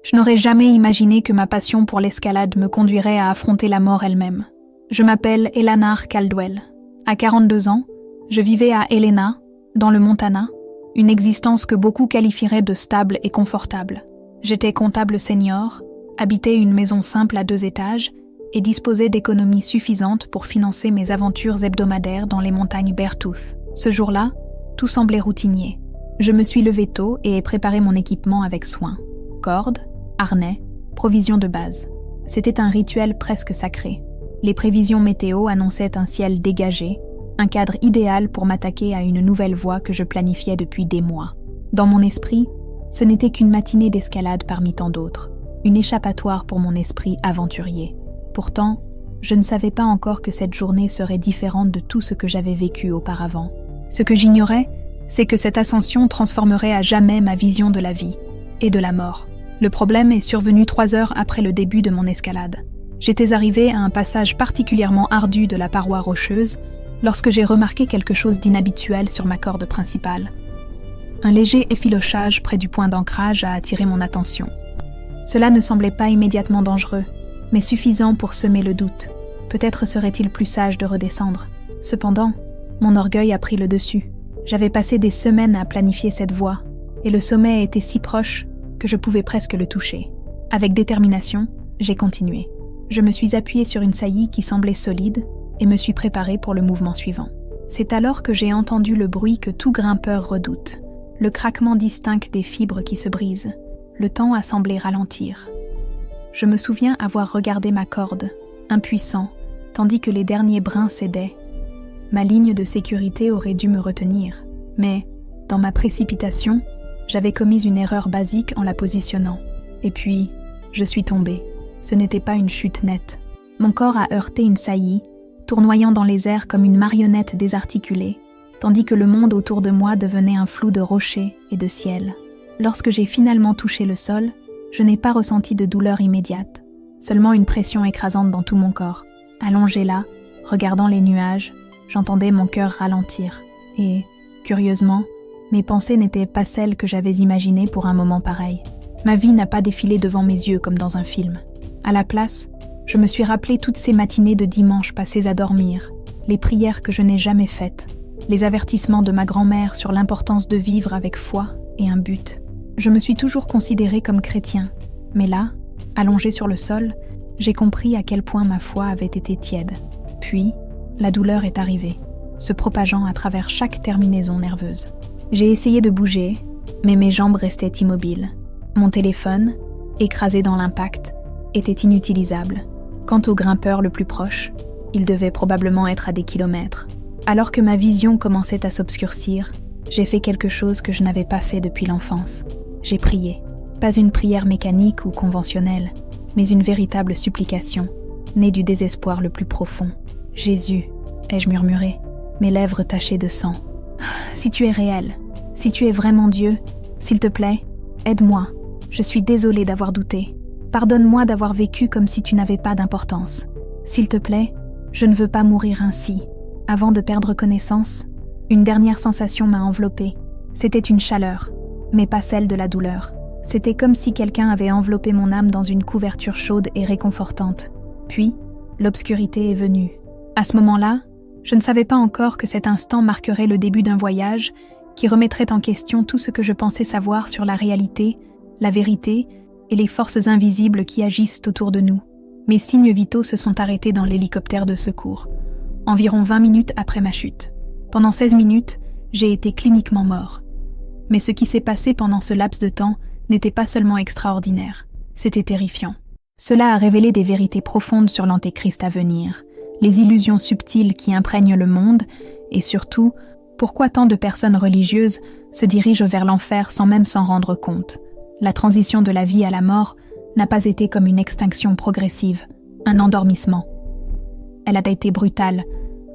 Je n'aurais jamais imaginé que ma passion pour l'escalade me conduirait à affronter la mort elle-même. Je m'appelle Elanar Caldwell. À 42 ans, je vivais à Helena, dans le Montana, une existence que beaucoup qualifieraient de stable et confortable. J'étais comptable senior, habitais une maison simple à 2 étages et disposais d'économies suffisantes pour financer mes aventures hebdomadaires dans les montagnes Beartooth. Ce jour-là, tout semblait routinier. Je me suis levée tôt et ai préparé mon équipement avec soin. Cordes, harnais, provisions de base. C'était un rituel presque sacré. Les prévisions météo annonçaient un ciel dégagé, un cadre idéal pour m'attaquer à une nouvelle voie que je planifiais depuis des mois. Dans mon esprit, ce n'était qu'une matinée d'escalade parmi tant d'autres, une échappatoire pour mon esprit aventurier. Pourtant, je ne savais pas encore que cette journée serait différente de tout ce que j'avais vécu auparavant. Ce que j'ignorais, c'est que cette ascension transformerait à jamais ma vision de la vie et de la mort. Le problème est survenu 3 heures après le début de mon escalade. J'étais arrivée à un passage particulièrement ardu de la paroi rocheuse lorsque j'ai remarqué quelque chose d'inhabituel sur ma corde principale. Un léger effilochage près du point d'ancrage a attiré mon attention. Cela ne semblait pas immédiatement dangereux, mais suffisant pour semer le doute. Peut-être serait-il plus sage de redescendre. Cependant, mon orgueil a pris le dessus. J'avais passé des semaines à planifier cette voie, et le sommet était si proche que je pouvais presque le toucher. Avec détermination, j'ai continué. Je me suis appuyée sur une saillie qui semblait solide et me suis préparée pour le mouvement suivant. C'est alors que j'ai entendu le bruit que tout grimpeur redoute, le craquement distinct des fibres qui se brisent. Le temps a semblé ralentir. Je me souviens avoir regardé ma corde, impuissant, tandis que les derniers brins cédaient. Ma ligne de sécurité aurait dû me retenir, mais, dans ma précipitation, j'avais commis une erreur basique en la positionnant. Et puis, je suis tombée. Ce n'était pas une chute nette. Mon corps a heurté une saillie, tournoyant dans les airs comme une marionnette désarticulée, tandis que le monde autour de moi devenait un flou de rochers et de ciel. Lorsque j'ai finalement touché le sol, je n'ai pas ressenti de douleur immédiate, seulement une pression écrasante dans tout mon corps. Allongé là, regardant les nuages, j'entendais mon cœur ralentir. Et, curieusement, mes pensées n'étaient pas celles que j'avais imaginées pour un moment pareil. Ma vie n'a pas défilé devant mes yeux comme dans un film. À la place, je me suis rappelé toutes ces matinées de dimanche passées à dormir, les prières que je n'ai jamais faites, les avertissements de ma grand-mère sur l'importance de vivre avec foi et un but. Je me suis toujours considéré comme chrétien, mais là, allongé sur le sol, j'ai compris à quel point ma foi avait été tiède. Puis, la douleur est arrivée, se propageant à travers chaque terminaison nerveuse. J'ai essayé de bouger, mais mes jambes restaient immobiles. Mon téléphone, écrasé dans l'impact, était inutilisable. Quant au grimpeur le plus proche, il devait probablement être à des kilomètres. Alors que ma vision commençait à s'obscurcir, j'ai fait quelque chose que je n'avais pas fait depuis l'enfance. J'ai prié. Pas une prière mécanique ou conventionnelle, mais une véritable supplication, née du désespoir le plus profond. « Jésus », ai-je murmuré, mes lèvres tachées de sang. « Si tu es réel, si tu es vraiment Dieu, s'il te plaît, aide-moi. Je suis désolée d'avoir douté. Pardonne-moi d'avoir vécu comme si tu n'avais pas d'importance. S'il te plaît, je ne veux pas mourir ainsi. » Avant de perdre connaissance, une dernière sensation m'a enveloppée. C'était une chaleur, mais pas celle de la douleur. C'était comme si quelqu'un avait enveloppé mon âme dans une couverture chaude et réconfortante. Puis, l'obscurité est venue. À ce moment-là, je ne savais pas encore que cet instant marquerait le début d'un voyage qui remettrait en question tout ce que je pensais savoir sur la réalité, la vérité et les forces invisibles qui agissent autour de nous. Mes signes vitaux se sont arrêtés dans l'hélicoptère de secours. Environ 20 minutes après ma chute. Pendant 16 minutes, j'ai été cliniquement mort. Mais ce qui s'est passé pendant ce laps de temps n'était pas seulement extraordinaire, c'était terrifiant. Cela a révélé des vérités profondes sur l'antéchrist à venir, les illusions subtiles qui imprègnent le monde, et surtout, pourquoi tant de personnes religieuses se dirigent vers l'enfer sans même s'en rendre compte. La transition de la vie à la mort n'a pas été comme une extinction progressive, un endormissement. Elle a été brutale,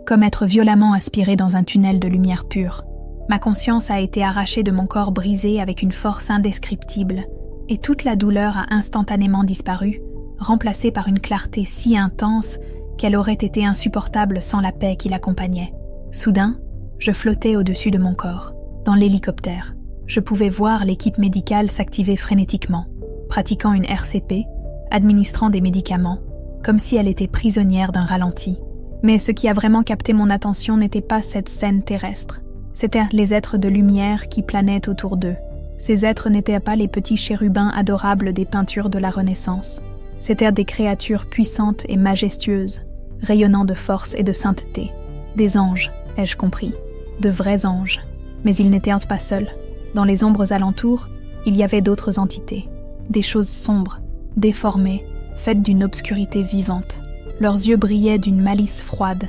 comme être violemment aspirée dans un tunnel de lumière pure. Ma conscience a été arrachée de mon corps brisé avec une force indescriptible, et toute la douleur a instantanément disparu, remplacée par une clarté si intense qu'elle aurait été insupportable sans la paix qui l'accompagnait. Soudain, je flottais au-dessus de mon corps, dans l'hélicoptère. Je pouvais voir l'équipe médicale s'activer frénétiquement. pratiquant une RCP, administrant des médicaments, comme si elle était prisonnière d'un ralenti. Mais ce qui a vraiment capté mon attention n'était pas cette scène terrestre. C'étaient les êtres de lumière qui planaient autour d'eux. Ces êtres n'étaient pas les petits chérubins adorables des peintures de la Renaissance. C'étaient des créatures puissantes et majestueuses, rayonnant de force et de sainteté. Des anges, ai-je compris. De vrais anges. Mais ils n'étaient pas seuls. Dans les ombres alentours, il y avait d'autres entités. Des choses sombres, déformées, faites d'une obscurité vivante. Leurs yeux brillaient d'une malice froide,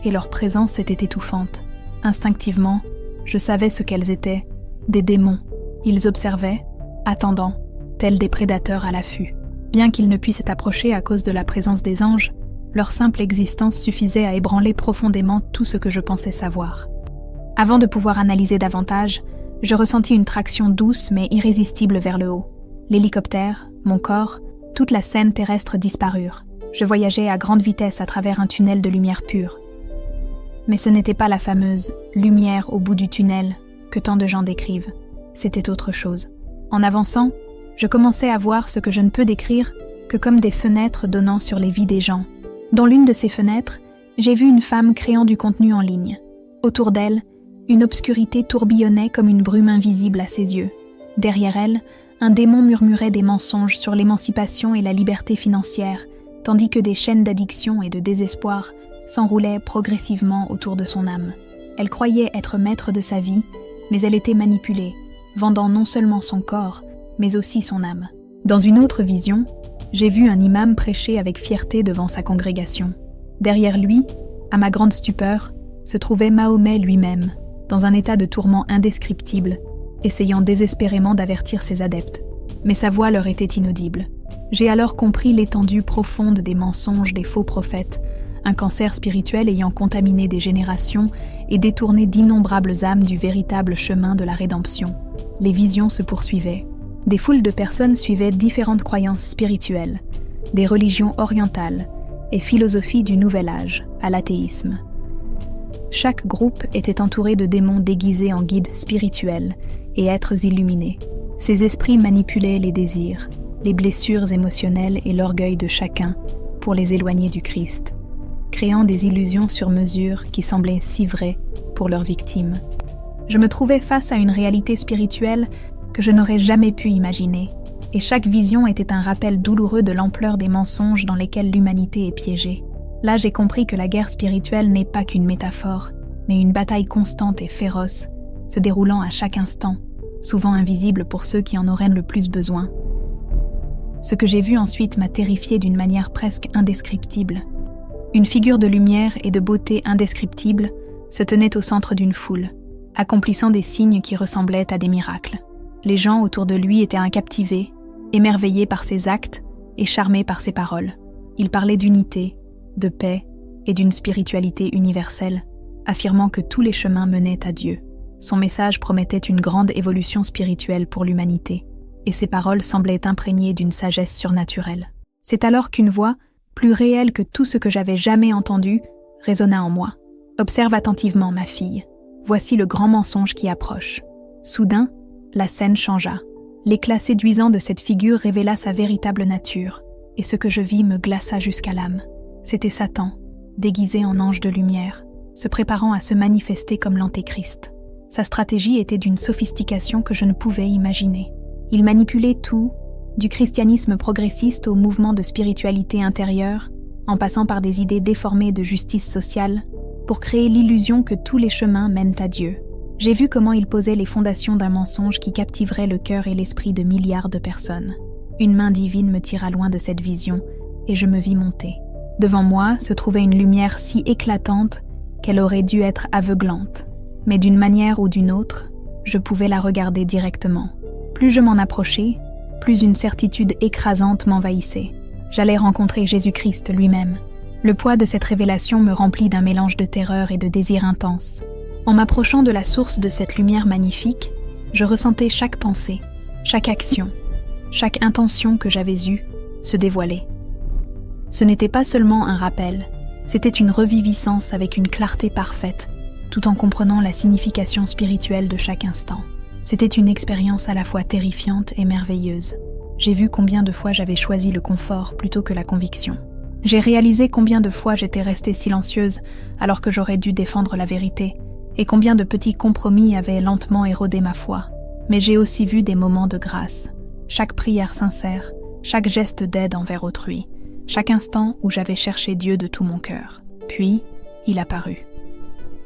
et leur présence était étouffante. Instinctivement, je savais ce qu'elles étaient, des démons. Ils observaient, attendant, tels des prédateurs à l'affût. Bien qu'ils ne puissent approcher à cause de la présence des anges, leur simple existence suffisait à ébranler profondément tout ce que je pensais savoir. Avant de pouvoir analyser davantage, je ressentis une traction douce mais irrésistible vers le haut. L'hélicoptère, mon corps, toute la scène terrestre disparurent. Je voyageais à grande vitesse à travers un tunnel de lumière pure. Mais ce n'était pas la fameuse « lumière au bout du tunnel » que tant de gens décrivent. C'était autre chose. En avançant, je commençais à voir ce que je ne peux décrire que comme des fenêtres donnant sur les vies des gens. Dans l'une de ces fenêtres, j'ai vu une femme créant du contenu en ligne. Autour d'elle, une obscurité tourbillonnait comme une brume invisible à ses yeux. Derrière elle, un démon murmurait des mensonges sur l'émancipation et la liberté financière, tandis que des chaînes d'addiction et de désespoir s'enroulaient progressivement autour de son âme. Elle croyait être maître de sa vie, mais elle était manipulée, vendant non seulement son corps, mais aussi son âme. Dans une autre vision, j'ai vu un imam prêcher avec fierté devant sa congrégation. Derrière lui, à ma grande stupeur, se trouvait Mahomet lui-même, dans un état de tourment indescriptible, essayant désespérément d'avertir ses adeptes. Mais sa voix leur était inaudible. J'ai alors compris l'étendue profonde des mensonges des faux prophètes, un cancer spirituel ayant contaminé des générations et détourné d'innombrables âmes du véritable chemin de la rédemption. Les visions se poursuivaient. Des foules de personnes suivaient différentes croyances spirituelles, des religions orientales et philosophies du Nouvel Âge à l'athéisme. Chaque groupe était entouré de démons déguisés en guides spirituels et êtres illuminés. Ces esprits manipulaient les désirs, les blessures émotionnelles et l'orgueil de chacun pour les éloigner du Christ, créant des illusions sur mesure qui semblaient si vraies pour leurs victimes. Je me trouvais face à une réalité spirituelle que je n'aurais jamais pu imaginer, et chaque vision était un rappel douloureux de l'ampleur des mensonges dans lesquels l'humanité est piégée. Là, j'ai compris que la guerre spirituelle n'est pas qu'une métaphore, mais une bataille constante et féroce, se déroulant à chaque instant, souvent invisible pour ceux qui en auraient le plus besoin. Ce que j'ai vu ensuite m'a terrifiée d'une manière presque indescriptible. Une figure de lumière et de beauté indescriptible se tenait au centre d'une foule, accomplissant des signes qui ressemblaient à des miracles. Les gens autour de lui étaient captivés, émerveillés par ses actes et charmés par ses paroles. Il parlait d'unité, de paix et d'une spiritualité universelle, affirmant que tous les chemins menaient à Dieu. Son message promettait une grande évolution spirituelle pour l'humanité, et ses paroles semblaient imprégnées d'une sagesse surnaturelle. C'est alors qu'une voix, plus réelle que tout ce que j'avais jamais entendu, résonna en moi. « Observe attentivement, ma fille. Voici le grand mensonge qui approche. » Soudain, la scène changea. L'éclat séduisant de cette figure révéla sa véritable nature, et ce que je vis me glaça jusqu'à l'âme. C'était Satan, déguisé en ange de lumière, se préparant à se manifester comme l'Antéchrist. Sa stratégie était d'une sophistication que je ne pouvais imaginer. Il manipulait tout, du christianisme progressiste au mouvement de spiritualité intérieure, en passant par des idées déformées de justice sociale, pour créer l'illusion que tous les chemins mènent à Dieu. J'ai vu comment il posait les fondations d'un mensonge qui captiverait le cœur et l'esprit de milliards de personnes. Une main divine me tira loin de cette vision, et je me vis monter. Devant moi se trouvait une lumière si éclatante qu'elle aurait dû être aveuglante. Mais d'une manière ou d'une autre, je pouvais la regarder directement. Plus je m'en approchais, plus une certitude écrasante m'envahissait. J'allais rencontrer Jésus-Christ lui-même. Le poids de cette révélation me remplit d'un mélange de terreur et de désir intense. En m'approchant de la source de cette lumière magnifique, je ressentais chaque pensée, chaque action, chaque intention que j'avais eue se dévoiler. Ce n'était pas seulement un rappel, c'était une reviviscence avec une clarté parfaite, tout en comprenant la signification spirituelle de chaque instant. C'était une expérience à la fois terrifiante et merveilleuse. J'ai vu combien de fois j'avais choisi le confort plutôt que la conviction. J'ai réalisé combien de fois j'étais restée silencieuse alors que j'aurais dû défendre la vérité, et combien de petits compromis avaient lentement érodé ma foi. Mais j'ai aussi vu des moments de grâce, chaque prière sincère, chaque geste d'aide envers autrui, chaque instant où j'avais cherché Dieu de tout mon cœur. Puis, il apparut.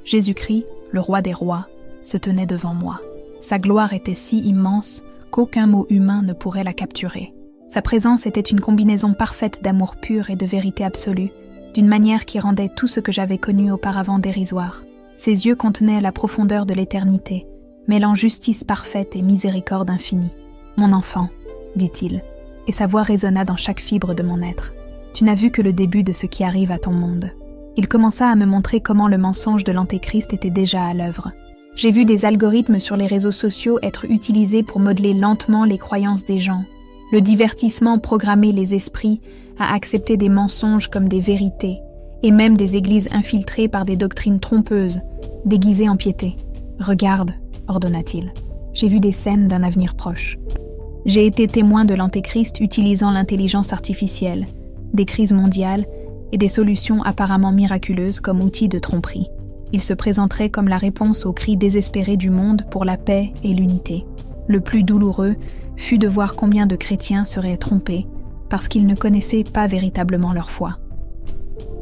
Jésus-Christ, le roi des rois, se tenait devant moi. Sa gloire était si immense qu'aucun mot humain ne pourrait la capturer. Sa présence était une combinaison parfaite d'amour pur et de vérité absolue, d'une manière qui rendait tout ce que j'avais connu auparavant dérisoire. Ses yeux contenaient la profondeur de l'éternité, mêlant justice parfaite et miséricorde infinie. « Mon enfant, dit-il, et sa voix résonna dans chaque fibre de mon être. Tu n'as vu que le début de ce qui arrive à ton monde. » Il commença à me montrer comment le mensonge de l'Antéchrist était déjà à l'œuvre. J'ai vu des algorithmes sur les réseaux sociaux être utilisés pour modeler lentement les croyances des gens. Le divertissement programmait les esprits à accepter des mensonges comme des vérités, et même des églises infiltrées par des doctrines trompeuses, déguisées en piété. « Regarde, ordonna-t-il, j'ai vu des scènes d'un avenir proche. J'ai été témoin de l'Antéchrist utilisant l'intelligence artificielle, des crises mondiales et des solutions apparemment miraculeuses comme outils de tromperie. Il se présenterait comme la réponse aux cris désespérés du monde pour la paix et l'unité. Le plus douloureux fut de voir combien de chrétiens seraient trompés parce qu'ils ne connaissaient pas véritablement leur foi.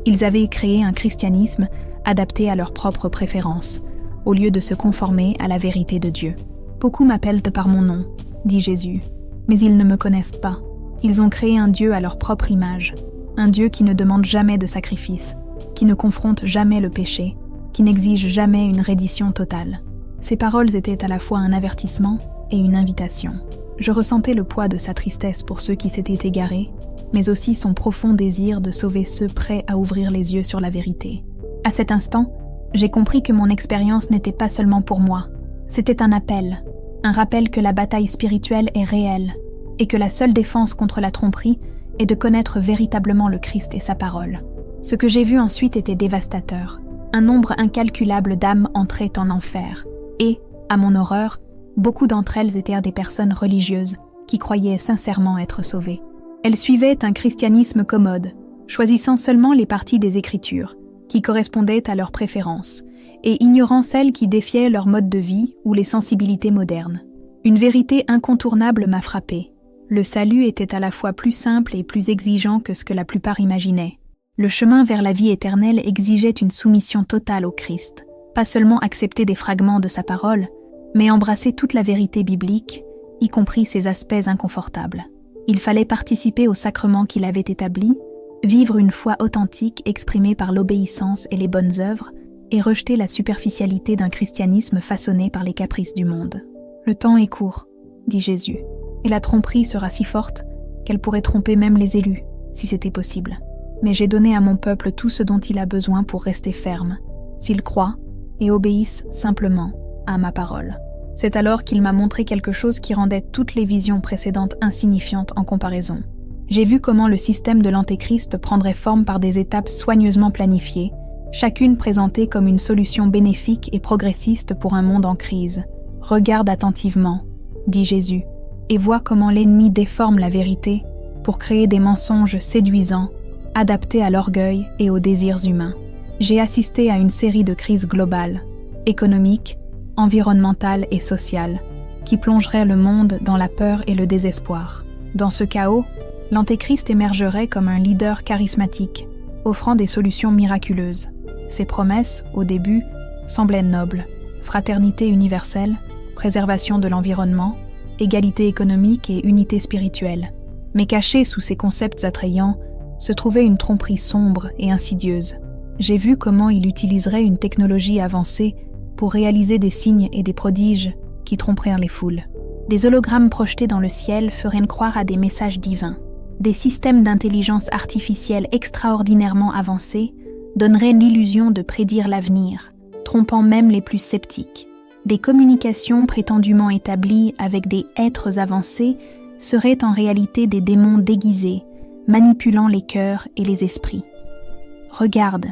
Ils avaient créé un christianisme adapté à leurs propres préférences, au lieu de se conformer à la vérité de Dieu. « Beaucoup m'appellent par mon nom, dit Jésus, mais ils ne me connaissent pas. Ils ont créé un Dieu à leur propre image, un Dieu qui ne demande jamais de sacrifice, qui ne confronte jamais le péché, qui n'exige jamais une reddition totale. » Ces paroles étaient à la fois un avertissement et une invitation. Je ressentais le poids de sa tristesse pour ceux qui s'étaient égarés, mais aussi son profond désir de sauver ceux prêts à ouvrir les yeux sur la vérité. À cet instant, j'ai compris que mon expérience n'était pas seulement pour moi. C'était un appel, un rappel que la bataille spirituelle est réelle, et que la seule défense contre la tromperie est de connaître véritablement le Christ et sa parole. Ce que j'ai vu ensuite était dévastateur. Un nombre incalculable d'âmes entraient en enfer, et, à mon horreur, beaucoup d'entre elles étaient des personnes religieuses qui croyaient sincèrement être sauvées. Elles suivaient un christianisme commode, choisissant seulement les parties des Écritures, qui correspondaient à leurs préférences, et ignorant celles qui défiaient leur mode de vie ou les sensibilités modernes. Une vérité incontournable m'a frappée. Le salut était à la fois plus simple et plus exigeant que ce que la plupart imaginaient. Le chemin vers la vie éternelle exigeait une soumission totale au Christ, pas seulement accepter des fragments de sa parole, mais embrasser toute la vérité biblique, y compris ses aspects inconfortables. Il fallait participer au sacrement qu'il avait établi, vivre une foi authentique exprimée par l'obéissance et les bonnes œuvres, et rejeter la superficialité d'un christianisme façonné par les caprices du monde. « Le temps est court, dit Jésus, et la tromperie sera si forte qu'elle pourrait tromper même les élus, si c'était possible. Mais j'ai donné à mon peuple tout ce dont il a besoin pour rester ferme, s'il croit et obéissent simplement à ma parole. » C'est alors qu'il m'a montré quelque chose qui rendait toutes les visions précédentes insignifiantes en comparaison. J'ai vu comment le système de l'Antéchrist prendrait forme par des étapes soigneusement planifiées, chacune présentée comme une solution bénéfique et progressiste pour un monde en crise. « Regarde attentivement, dit Jésus, et vois comment l'ennemi déforme la vérité pour créer des mensonges séduisants, adaptés à l'orgueil et aux désirs humains. J'ai assisté à une série de crises globales, économiques, environnementale et sociale, qui plongerait le monde dans la peur et le désespoir. Dans ce chaos, l'Antéchrist émergerait comme un leader charismatique, offrant des solutions miraculeuses. Ses promesses, au début, semblaient nobles: fraternité universelle, préservation de l'environnement, égalité économique et unité spirituelle. Mais cachée sous ces concepts attrayants, se trouvait une tromperie sombre et insidieuse. J'ai vu comment il utiliserait une technologie avancée pour réaliser des signes et des prodiges qui trompèrent les foules. Des hologrammes projetés dans le ciel feraient croire à des messages divins. Des systèmes d'intelligence artificielle extraordinairement avancés donneraient l'illusion de prédire l'avenir, trompant même les plus sceptiques. Des communications prétendument établies avec des êtres avancés seraient en réalité des démons déguisés, manipulant les cœurs et les esprits. « Regarde,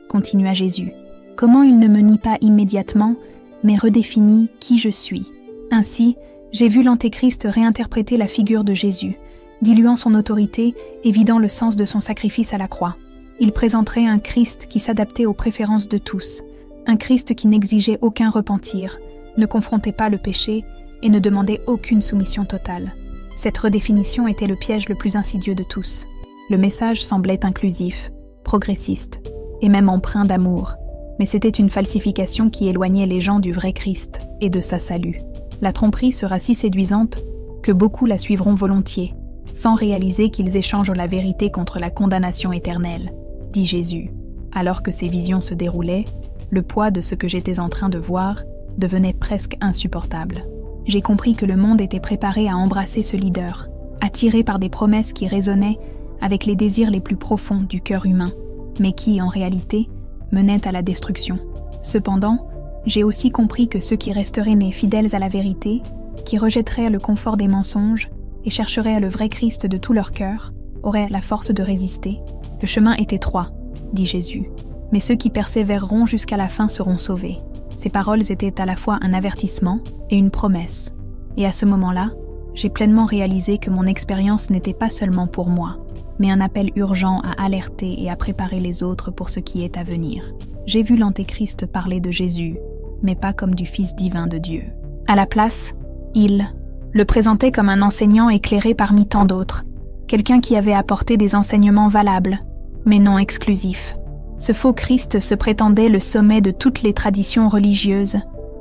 continua Jésus, comment il ne me nie pas immédiatement, mais redéfinit qui je suis. Ainsi, j'ai vu l'Antéchrist réinterpréter la figure de Jésus, diluant son autorité et vidant le sens de son sacrifice à la croix. Il présenterait un Christ qui s'adaptait aux préférences de tous, un Christ qui n'exigeait aucun repentir, ne confrontait pas le péché et ne demandait aucune soumission totale. Cette redéfinition était le piège le plus insidieux de tous. Le message semblait inclusif, progressiste et même empreint d'amour, mais c'était une falsification qui éloignait les gens du vrai Christ et de sa salut. La tromperie sera si séduisante que beaucoup la suivront volontiers, sans réaliser qu'ils échangent la vérité contre la condamnation éternelle, dit Jésus. Alors que ces visions se déroulaient, le poids de ce que j'étais en train de voir devenait presque insupportable. J'ai compris que le monde était préparé à embrasser ce leader, attiré par des promesses qui résonnaient avec les désirs les plus profonds du cœur humain, mais qui, en réalité, menaient à la destruction. Cependant, j'ai aussi compris que ceux qui resteraient nés fidèles à la vérité, qui rejetteraient le confort des mensonges et chercheraient le vrai Christ de tout leur cœur, auraient la force de résister. Le chemin est étroit, dit Jésus, mais ceux qui persévéreront jusqu'à la fin seront sauvés. Ces paroles étaient à la fois un avertissement et une promesse. Et à ce moment-là, j'ai pleinement réalisé que mon expérience n'était pas seulement pour moi, mais un appel urgent à alerter et à préparer les autres pour ce qui est à venir. J'ai vu l'Antéchrist parler de Jésus, mais pas comme du Fils divin de Dieu. À la place, il le présentait comme un enseignant éclairé parmi tant d'autres, quelqu'un qui avait apporté des enseignements valables, mais non exclusifs. Ce faux Christ se prétendait le sommet de toutes les traditions religieuses,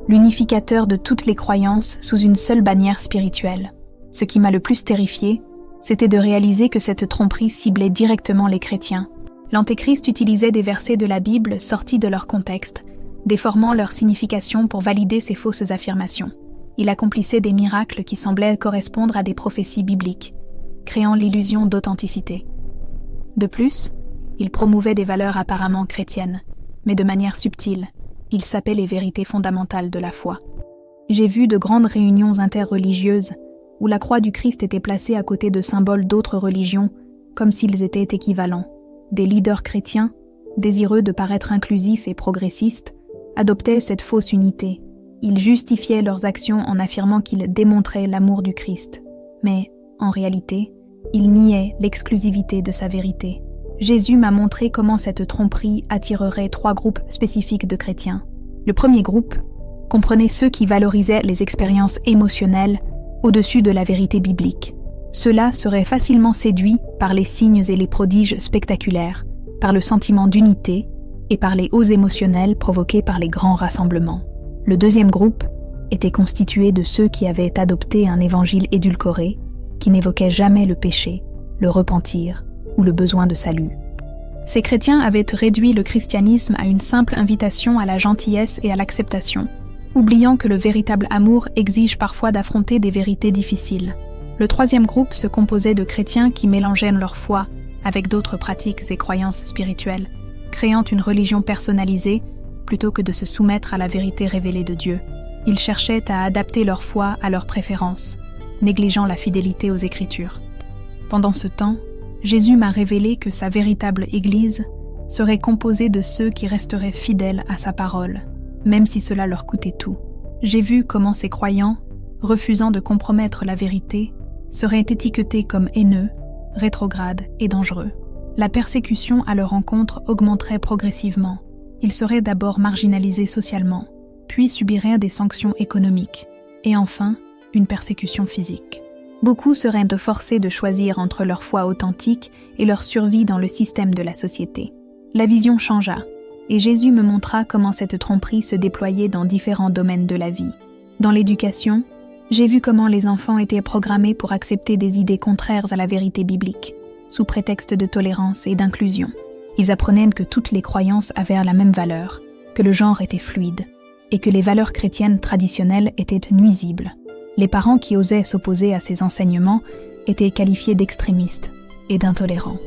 l'unificateur de toutes les croyances sous une seule bannière spirituelle. Ce qui m'a le plus terrifié, c'était de réaliser que cette tromperie ciblait directement les chrétiens. L'Antéchrist utilisait des versets de la Bible sortis de leur contexte, déformant leur signification pour valider ses fausses affirmations. Il accomplissait des miracles qui semblaient correspondre à des prophéties bibliques, créant l'illusion d'authenticité. De plus, il promouvait des valeurs apparemment chrétiennes, mais de manière subtile. Il sapait les vérités fondamentales de la foi. J'ai vu de grandes réunions interreligieuses où la croix du Christ était placée à côté de symboles d'autres religions, comme s'ils étaient équivalents. Des leaders chrétiens, désireux de paraître inclusifs et progressistes, adoptaient cette fausse unité. Ils justifiaient leurs actions en affirmant qu'ils démontraient l'amour du Christ. Mais, en réalité, ils niaient l'exclusivité de sa vérité. Jésus m'a montré comment cette tromperie attirerait 3 groupes spécifiques de chrétiens. Le premier groupe comprenait ceux qui valorisaient les expériences émotionnelles au-dessus de la vérité biblique. Ceux-là seraient facilement séduits par les signes et les prodiges spectaculaires, par le sentiment d'unité et par les hauts émotionnels provoqués par les grands rassemblements. Le deuxième groupe était constitué de ceux qui avaient adopté un évangile édulcoré, qui n'évoquait jamais le péché, le repentir ou le besoin de salut. Ces chrétiens avaient réduit le christianisme à une simple invitation à la gentillesse et à l'acceptation, oubliant que le véritable amour exige parfois d'affronter des vérités difficiles. Le troisième groupe se composait de chrétiens qui mélangeaient leur foi avec d'autres pratiques et croyances spirituelles, créant une religion personnalisée plutôt que de se soumettre à la vérité révélée de Dieu. Ils cherchaient à adapter leur foi à leurs préférences, négligeant la fidélité aux Écritures. Pendant ce temps, Jésus m'a révélé que sa véritable Église serait composée de ceux qui resteraient fidèles à sa parole, même si cela leur coûtait tout. J'ai vu comment ces croyants, refusant de compromettre la vérité, seraient étiquetés comme haineux, rétrogrades et dangereux. La persécution à leur encontre augmenterait progressivement. Ils seraient d'abord marginalisés socialement, puis subiraient des sanctions économiques, et enfin, une persécution physique. Beaucoup seraient forcés de choisir entre leur foi authentique et leur survie dans le système de la société. La vision changea, et Jésus me montra comment cette tromperie se déployait dans différents domaines de la vie. Dans l'éducation, j'ai vu comment les enfants étaient programmés pour accepter des idées contraires à la vérité biblique, sous prétexte de tolérance et d'inclusion. Ils apprenaient que toutes les croyances avaient la même valeur, que le genre était fluide, et que les valeurs chrétiennes traditionnelles étaient nuisibles. Les parents qui osaient s'opposer à ces enseignements étaient qualifiés d'extrémistes et d'intolérants.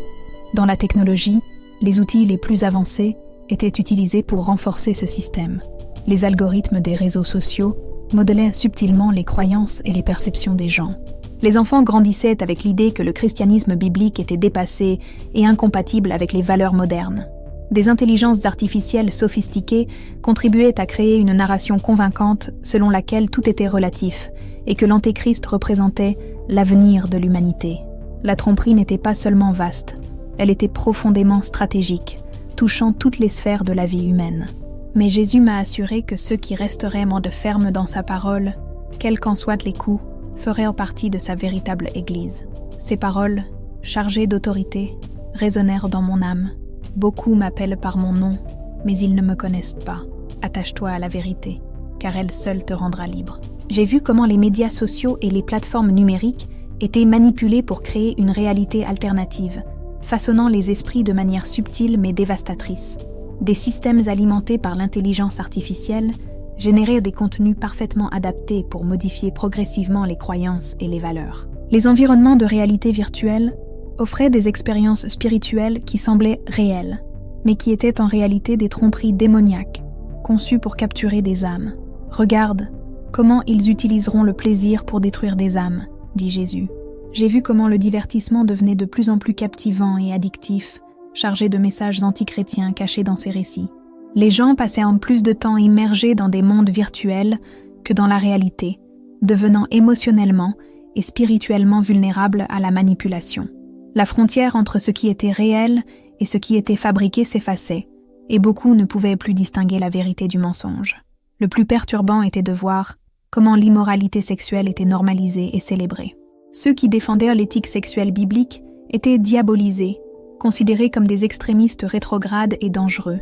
Dans la technologie, les outils les plus avancés étaient utilisés pour renforcer ce système. Les algorithmes des réseaux sociaux modélaient subtilement les croyances et les perceptions des gens. Les enfants grandissaient avec l'idée que le christianisme biblique était dépassé et incompatible avec les valeurs modernes. Des intelligences artificielles sophistiquées contribuaient à créer une narration convaincante selon laquelle tout était relatif et que l'Antéchrist représentait l'avenir de l'humanité. La tromperie n'était pas seulement vaste, elle était profondément stratégique, touchant toutes les sphères de la vie humaine. Mais Jésus m'a assuré que ceux qui resteraient de ferme dans sa parole, quels qu'en soient les coups, feraient partie de sa véritable Église. Ces paroles, chargées d'autorité, résonnèrent dans mon âme. Beaucoup m'appellent par mon nom, mais ils ne me connaissent pas. Attache-toi à la vérité, car elle seule te rendra libre. J'ai vu comment les médias sociaux et les plateformes numériques étaient manipulés pour créer une réalité alternative, façonnant les esprits de manière subtile mais dévastatrice. Des systèmes alimentés par l'intelligence artificielle généraient des contenus parfaitement adaptés pour modifier progressivement les croyances et les valeurs. Les environnements de réalité virtuelle offraient des expériences spirituelles qui semblaient réelles, mais qui étaient en réalité des tromperies démoniaques, conçues pour capturer des âmes. « Regarde, comment ils utiliseront le plaisir pour détruire des âmes », dit Jésus. J'ai vu comment le divertissement devenait de plus en plus captivant et addictif, chargé de messages antichrétiens cachés dans ces récits. Les gens passaient en plus de temps immergés dans des mondes virtuels que dans la réalité, devenant émotionnellement et spirituellement vulnérables à la manipulation. La frontière entre ce qui était réel et ce qui était fabriqué s'effaçait, et beaucoup ne pouvaient plus distinguer la vérité du mensonge. Le plus perturbant était de voir comment l'immoralité sexuelle était normalisée et célébrée. Ceux qui défendaient l'éthique sexuelle biblique étaient diabolisés, considérés comme des extrémistes rétrogrades et dangereux.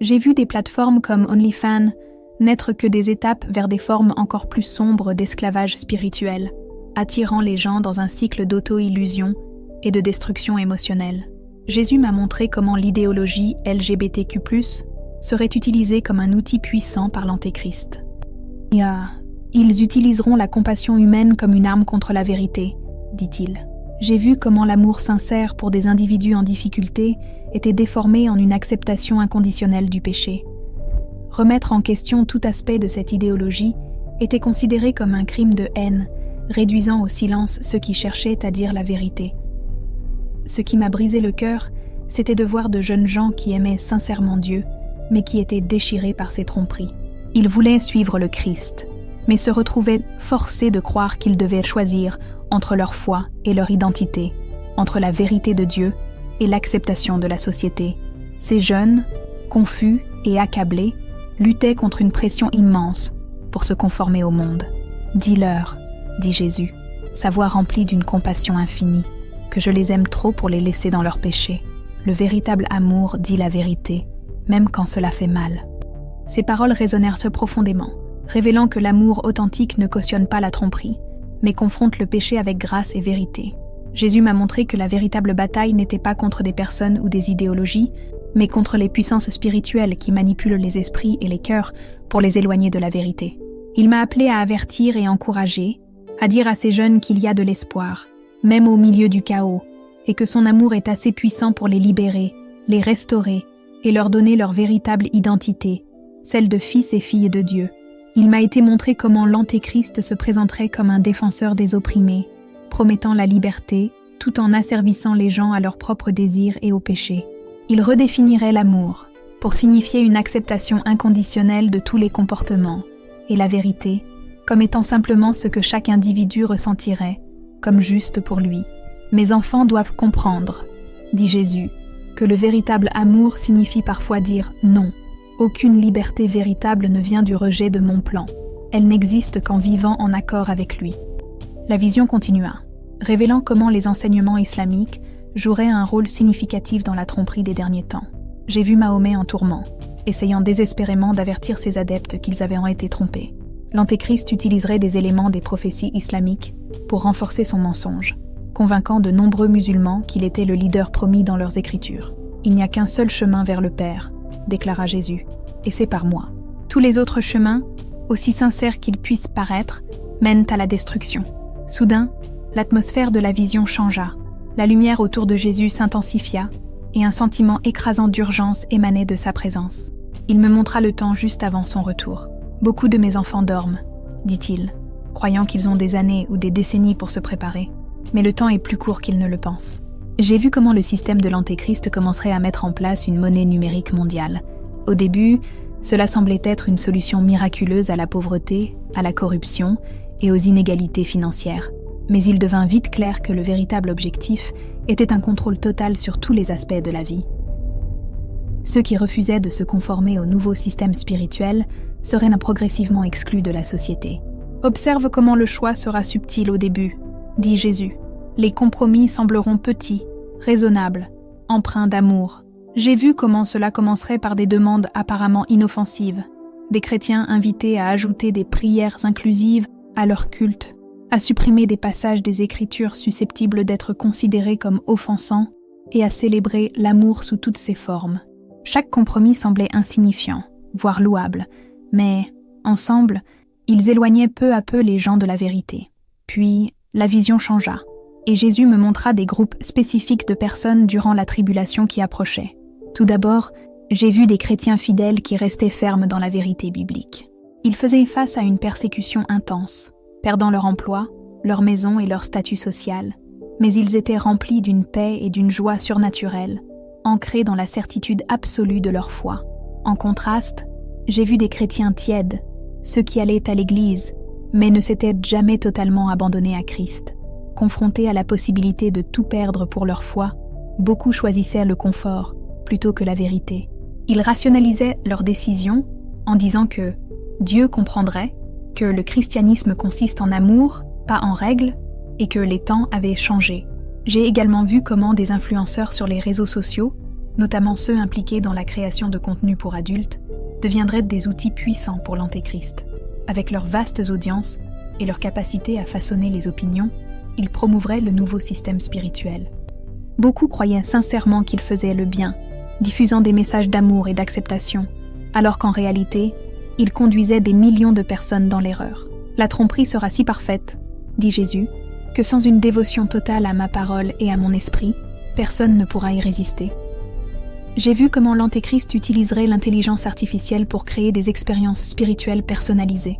J'ai vu des plateformes comme OnlyFans n'être que des étapes vers des formes encore plus sombres d'esclavage spirituel, attirant les gens dans un cycle d'auto-illusion et de destruction émotionnelle. Jésus m'a montré comment l'idéologie LGBTQ+, serait utilisée comme un outil puissant par l'Antéchrist. Ils utiliseront la compassion humaine comme une arme contre la vérité, dit-il. J'ai vu comment l'amour sincère pour des individus en difficulté était déformé en une acceptation inconditionnelle du péché. Remettre en question tout aspect de cette idéologie était considéré comme un crime de haine, réduisant au silence ceux qui cherchaient à dire la vérité. Ce qui m'a brisé le cœur, c'était de voir de jeunes gens qui aimaient sincèrement Dieu, mais qui étaient déchirés par ses tromperies. Ils voulaient suivre le Christ, mais se retrouvaient forcés de croire qu'ils devaient choisir entre leur foi et leur identité, entre la vérité de Dieu et l'acceptation de la société. Ces jeunes, confus et accablés, luttaient contre une pression immense pour se conformer au monde. « Dis-leur, dit Jésus, sa voix remplie d'une compassion infinie, que je les aime trop pour les laisser dans leur péché. Le véritable amour dit la vérité, même quand cela fait mal. » Ces paroles résonnèrent profondément, révélant que l'amour authentique ne cautionne pas la tromperie, mais confronte le péché avec grâce et vérité. Jésus m'a montré que la véritable bataille n'était pas contre des personnes ou des idéologies, mais contre les puissances spirituelles qui manipulent les esprits et les cœurs pour les éloigner de la vérité. Il m'a appelé à avertir et encourager, à dire à ces jeunes qu'il y a de l'espoir, même au milieu du chaos, et que son amour est assez puissant pour les libérer, les restaurer et leur donner leur véritable identité, celle de fils et filles de Dieu. Il m'a été montré comment l'Antéchrist se présenterait comme un défenseur des opprimés, promettant la liberté, tout en asservissant les gens à leurs propres désirs et au péché. Il redéfinirait l'amour, pour signifier une acceptation inconditionnelle de tous les comportements, et la vérité, comme étant simplement ce que chaque individu ressentirait, comme juste pour lui. Mes enfants doivent comprendre, dit Jésus, que le véritable amour signifie parfois dire non. Aucune liberté véritable ne vient du rejet de mon plan. Elle n'existe qu'en vivant en accord avec lui. La vision continua, révélant comment les enseignements islamiques joueraient un rôle significatif dans la tromperie des derniers temps. J'ai vu Mahomet en tourment, essayant désespérément d'avertir ses adeptes qu'ils avaient été trompés. L'Antéchrist utiliserait des éléments des prophéties islamiques pour renforcer son mensonge, convainquant de nombreux musulmans qu'il était le leader promis dans leurs écritures. Il n'y a qu'un seul chemin vers le Père, déclara Jésus, et c'est par moi. Tous les autres chemins, aussi sincères qu'ils puissent paraître, mènent à la destruction. Soudain, l'atmosphère de la vision changea. La lumière autour de Jésus s'intensifia, et un sentiment écrasant d'urgence émanait de sa présence. Il me montra le temps juste avant son retour. « Beaucoup de mes enfants dorment, dit-il, croyant qu'ils ont des années ou des décennies pour se préparer. Mais le temps est plus court qu'ils ne le pensent. » J'ai vu comment le système de l'Antéchrist commencerait à mettre en place une monnaie numérique mondiale. Au début, cela semblait être une solution miraculeuse à la pauvreté, à la corruption et aux inégalités financières. Mais il devint vite clair que le véritable objectif était un contrôle total sur tous les aspects de la vie. Ceux qui refusaient de se conformer au nouveau système spirituel seraient progressivement exclus de la société. « Observe comment le choix sera subtil au début, » dit Jésus. « Les compromis sembleront petits, raisonnables, empreints d'amour. J'ai vu comment cela commencerait par des demandes apparemment inoffensives, des chrétiens invités à ajouter des prières inclusives à leur culte, à supprimer des passages des Écritures susceptibles d'être considérés comme offensants et à célébrer l'amour sous toutes ses formes. Chaque compromis semblait insignifiant, voire louable, mais, ensemble, ils éloignaient peu à peu les gens de la vérité. Puis, la vision changea, et Jésus me montra des groupes spécifiques de personnes durant la tribulation qui approchait. Tout d'abord, j'ai vu des chrétiens fidèles qui restaient fermes dans la vérité biblique. Ils faisaient face à une persécution intense, perdant leur emploi, leur maison et leur statut social, mais ils étaient remplis d'une paix et d'une joie surnaturelle, ancrés dans la certitude absolue de leur foi. En contraste, j'ai vu des chrétiens tièdes, ceux qui allaient à l'église, mais ne s'étaient jamais totalement abandonnés à Christ. Confrontés à la possibilité de tout perdre pour leur foi, beaucoup choisissaient le confort plutôt que la vérité. Ils rationalisaient leurs décisions en disant que Dieu comprendrait, que le christianisme consiste en amour, pas en règles, et que les temps avaient changé. J'ai également vu comment des influenceurs sur les réseaux sociaux, notamment ceux impliqués dans la création de contenu pour adultes, deviendraient des outils puissants pour l'Antéchrist. Avec leurs vastes audiences et leur capacité à façonner les opinions, ils promouvraient le nouveau système spirituel. Beaucoup croyaient sincèrement qu'ils faisaient le bien, diffusant des messages d'amour et d'acceptation, alors qu'en réalité, ils conduisaient des millions de personnes dans l'erreur. La tromperie sera si parfaite, dit Jésus, que sans une dévotion totale à ma parole et à mon esprit, personne ne pourra y résister. J'ai vu comment l'Antéchrist utiliserait l'intelligence artificielle pour créer des expériences spirituelles personnalisées.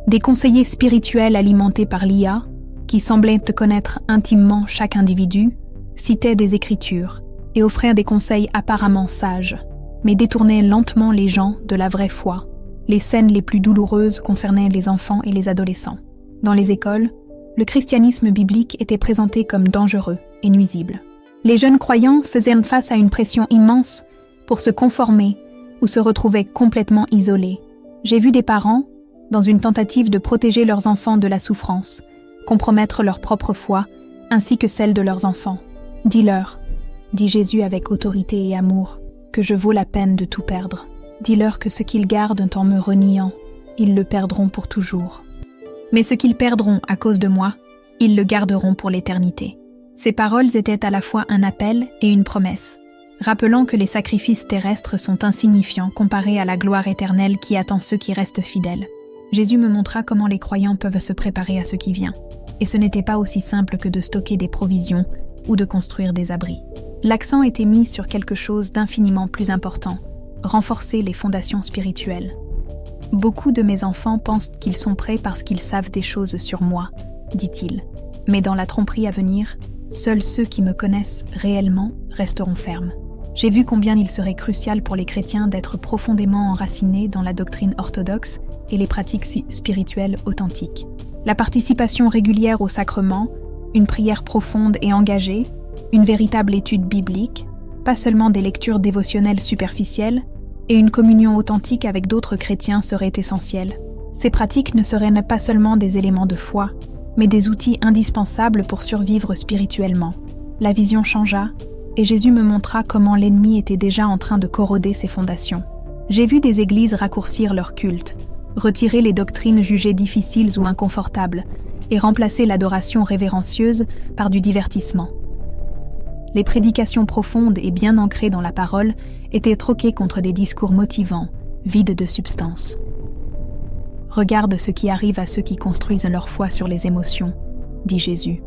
Des conseillers spirituels alimentés par l'IA, qui semblaient connaître intimement chaque individu, citaient des Écritures et offraient des conseils apparemment sages, mais détournaient lentement les gens de la vraie foi. Les scènes les plus douloureuses concernaient les enfants et les adolescents. Dans les écoles, le christianisme biblique était présenté comme dangereux et nuisible. Les jeunes croyants faisaient face à une pression immense pour se conformer ou se retrouvaient complètement isolés. J'ai vu des parents, dans une tentative de protéger leurs enfants de la souffrance, compromettre leur propre foi ainsi que celle de leurs enfants. « Dis-leur, dit Jésus avec autorité et amour, que je vaux la peine de tout perdre. Dis-leur que ce qu'ils gardent en me reniant, ils le perdront pour toujours. Mais ce qu'ils perdront à cause de moi, ils le garderont pour l'éternité. » Ces paroles étaient à la fois un appel et une promesse, rappelant que les sacrifices terrestres sont insignifiants comparés à la gloire éternelle qui attend ceux qui restent fidèles. Jésus me montra comment les croyants peuvent se préparer à ce qui vient. Et ce n'était pas aussi simple que de stocker des provisions ou de construire des abris. L'accent était mis sur quelque chose d'infiniment plus important, renforcer les fondations spirituelles. Beaucoup de mes enfants pensent qu'ils sont prêts parce qu'ils savent des choses sur moi, dit-il. Mais dans la tromperie à venir, seuls ceux qui me connaissent réellement resteront fermes. J'ai vu combien il serait crucial pour les chrétiens d'être profondément enracinés dans la doctrine orthodoxe et les pratiques spirituelles authentiques. La participation régulière au sacrement, une prière profonde et engagée, une véritable étude biblique, pas seulement des lectures dévotionnelles superficielles, et une communion authentique avec d'autres chrétiens seraient essentielles. Ces pratiques ne seraient pas seulement des éléments de foi, mais des outils indispensables pour survivre spirituellement. La vision changea, et Jésus me montra comment l'ennemi était déjà en train de corroder ses fondations. J'ai vu des églises raccourcir leur culte, retirer les doctrines jugées difficiles ou inconfortables, et remplacer l'adoration révérencieuse par du divertissement. Les prédications profondes et bien ancrées dans la parole étaient troquées contre des discours motivants, vides de substance. Regarde ce qui arrive à ceux qui construisent leur foi sur les émotions, dit Jésus.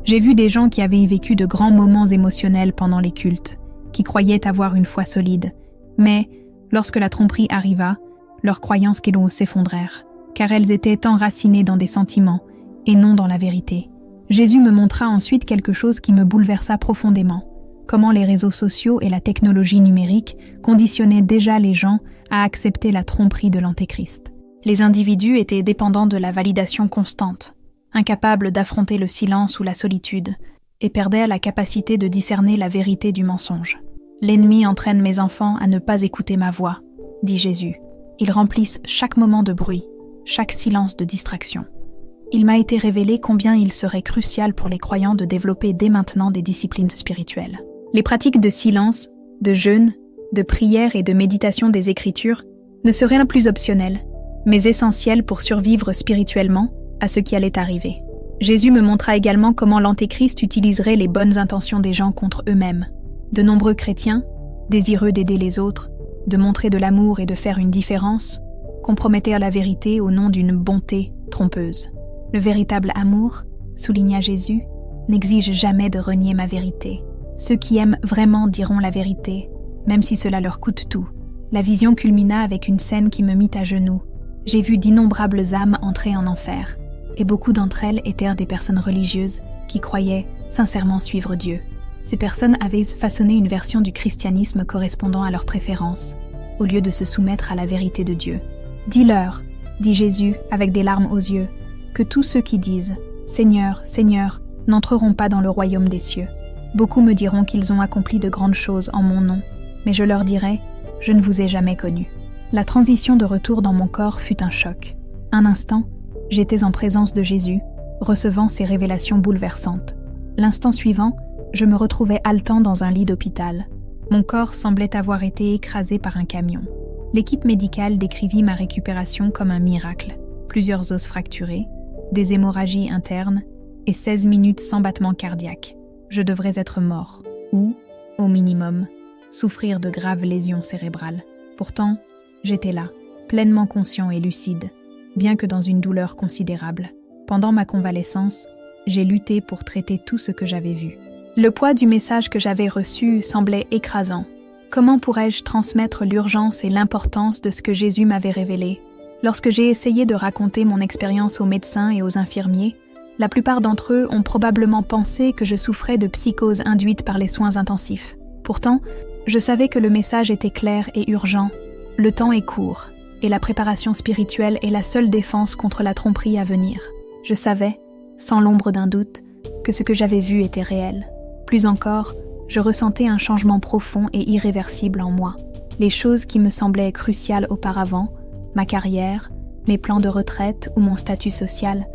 J'ai vu des gens qui avaient vécu de grands moments émotionnels pendant les cultes, qui croyaient avoir une foi solide, mais, lorsque la tromperie arriva, leurs croyances s'effondrèrent, car elles étaient enracinées dans des sentiments, et non dans la vérité. Jésus me montra ensuite quelque chose qui me bouleversa profondément, comment les réseaux sociaux et la technologie numérique conditionnaient déjà les gens à accepter la tromperie de l'Antéchrist. Les individus étaient dépendants de la validation constante, incapable d'affronter le silence ou la solitude, et perdait la capacité de discerner la vérité du mensonge. « L'ennemi entraîne mes enfants à ne pas écouter ma voix, » dit Jésus. « Ils remplissent chaque moment de bruit, chaque silence de distraction. » Il m'a été révélé combien il serait crucial pour les croyants de développer dès maintenant des disciplines spirituelles. Les pratiques de silence, de jeûne, de prière et de méditation des Écritures ne seraient pas plus optionnelles, mais essentielles pour survivre spirituellement à ce qui allait arriver. Jésus me montra également comment l'Antéchrist utiliserait les bonnes intentions des gens contre eux-mêmes. De nombreux chrétiens, désireux d'aider les autres, de montrer de l'amour et de faire une différence, compromettèrent la vérité au nom d'une bonté trompeuse. Le véritable amour, souligna Jésus, n'exige jamais de renier ma vérité. Ceux qui aiment vraiment diront la vérité, même si cela leur coûte tout. La vision culmina avec une scène qui me mit à genoux. J'ai vu d'innombrables âmes entrer en enfer, et beaucoup d'entre elles étaient des personnes religieuses qui croyaient sincèrement suivre Dieu. Ces personnes avaient façonné une version du christianisme correspondant à leurs préférences, au lieu de se soumettre à la vérité de Dieu. « Dis-leur, dit Jésus avec des larmes aux yeux, que tous ceux qui disent « Seigneur, Seigneur » n'entreront pas dans le royaume des cieux. Beaucoup me diront qu'ils ont accompli de grandes choses en mon nom, mais je leur dirai « Je ne vous ai jamais connu ». La transition de retour dans mon corps fut un choc. Un instant, j'étais en présence de Jésus, recevant ses révélations bouleversantes. L'instant suivant, je me retrouvais haletant dans un lit d'hôpital. Mon corps semblait avoir été écrasé par un camion. L'équipe médicale décrivit ma récupération comme un miracle. Plusieurs os fracturés, des hémorragies internes et 16 minutes sans battement cardiaque. Je devrais être mort, ou, au minimum, souffrir de graves lésions cérébrales. Pourtant, j'étais là, pleinement conscient et lucide, bien que dans une douleur considérable. Pendant ma convalescence, j'ai lutté pour traiter tout ce que j'avais vu. Le poids du message que j'avais reçu semblait écrasant. Comment pourrais-je transmettre l'urgence et l'importance de ce que Jésus m'avait révélé? Lorsque j'ai essayé de raconter mon expérience aux médecins et aux infirmiers, la plupart d'entre eux ont probablement pensé que je souffrais de psychose induite par les soins intensifs. Pourtant, je savais que le message était clair et urgent. Le temps est court, et la préparation spirituelle est la seule défense contre la tromperie à venir. Je savais, sans l'ombre d'un doute, que ce que j'avais vu était réel. Plus encore, je ressentais un changement profond et irréversible en moi. Les choses qui me semblaient cruciales auparavant, ma carrière, mes plans de retraite ou mon statut social,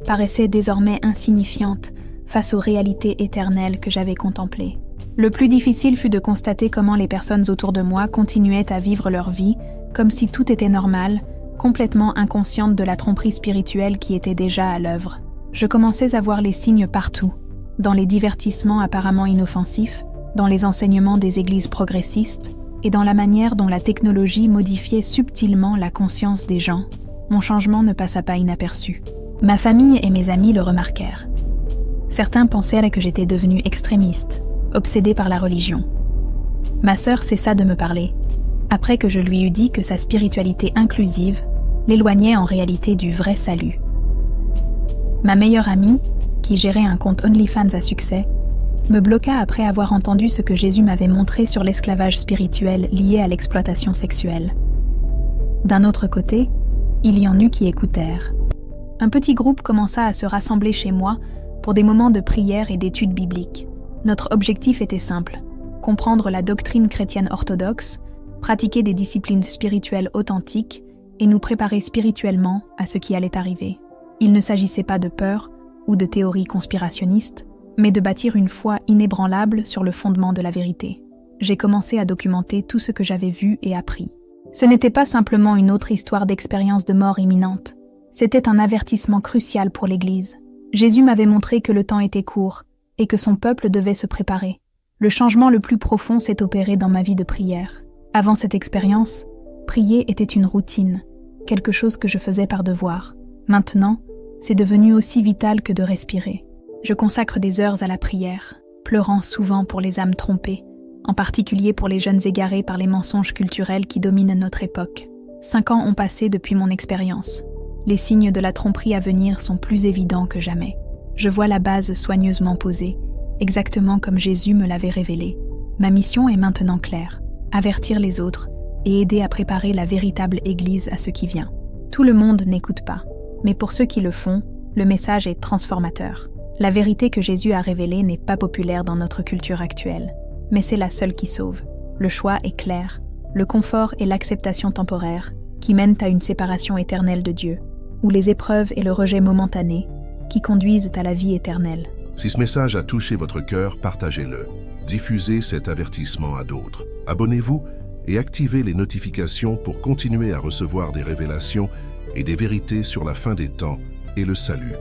paraissaient désormais insignifiantes face aux réalités éternelles que j'avais contemplées. Le plus difficile fut de constater comment les personnes autour de moi continuaient à vivre leur vie comme si tout était normal, complètement inconscientes de la tromperie spirituelle qui était déjà à l'œuvre. Je commençais à voir les signes partout, dans les divertissements apparemment inoffensifs, dans les enseignements des églises progressistes et dans la manière dont la technologie modifiait subtilement la conscience des gens. Mon changement ne passa pas inaperçu. Ma famille et mes amis le remarquèrent. Certains pensaient que j'étais devenue extrémiste, obsédée par la religion. Ma sœur cessa de me parler, après que je lui eus dit que sa spiritualité inclusive l'éloignait en réalité du vrai salut. Ma meilleure amie, qui gérait un compte OnlyFans à succès, me bloqua après avoir entendu ce que Jésus m'avait montré sur l'esclavage spirituel lié à l'exploitation sexuelle. D'un autre côté, il y en eut qui écoutèrent. Un petit groupe commença à se rassembler chez moi pour des moments de prière et d'études bibliques. Notre objectif était simple, comprendre la doctrine chrétienne orthodoxe, pratiquer des disciplines spirituelles authentiques et nous préparer spirituellement à ce qui allait arriver. Il ne s'agissait pas de peur ou de théories conspirationnistes, mais de bâtir une foi inébranlable sur le fondement de la vérité. J'ai commencé à documenter tout ce que j'avais vu et appris. Ce n'était pas simplement une autre histoire d'expérience de mort imminente. C'était un avertissement crucial pour l'Église. Jésus m'avait montré que le temps était court et que son peuple devait se préparer. Le changement le plus profond s'est opéré dans ma vie de prière. Avant cette expérience, prier était une routine, quelque chose que je faisais par devoir. Maintenant, c'est devenu aussi vital que de respirer. Je consacre des heures à la prière, pleurant souvent pour les âmes trompées, en particulier pour les jeunes égarés par les mensonges culturels qui dominent notre époque. 5 ans ont passé depuis mon expérience. Les signes de la tromperie à venir sont plus évidents que jamais. Je vois la base soigneusement posée, exactement comme Jésus me l'avait révélé. Ma mission est maintenant claire, avertir les autres et aider à préparer la véritable Église à ce qui vient. Tout le monde n'écoute pas, mais pour ceux qui le font, Le message est transformateur. La vérité que Jésus a révélée n'est pas populaire dans notre culture actuelle, mais c'est la seule qui sauve. Le choix est clair, le confort et l'acceptation temporaire, qui mènent à une séparation éternelle de Dieu, ou les épreuves et le rejet momentané, qui conduisent à la vie éternelle. Si ce message a touché votre cœur, partagez-le. Diffusez cet avertissement à d'autres. Abonnez-vous et activez les notifications pour continuer à recevoir des révélations et des vérités sur la fin des temps et le salut.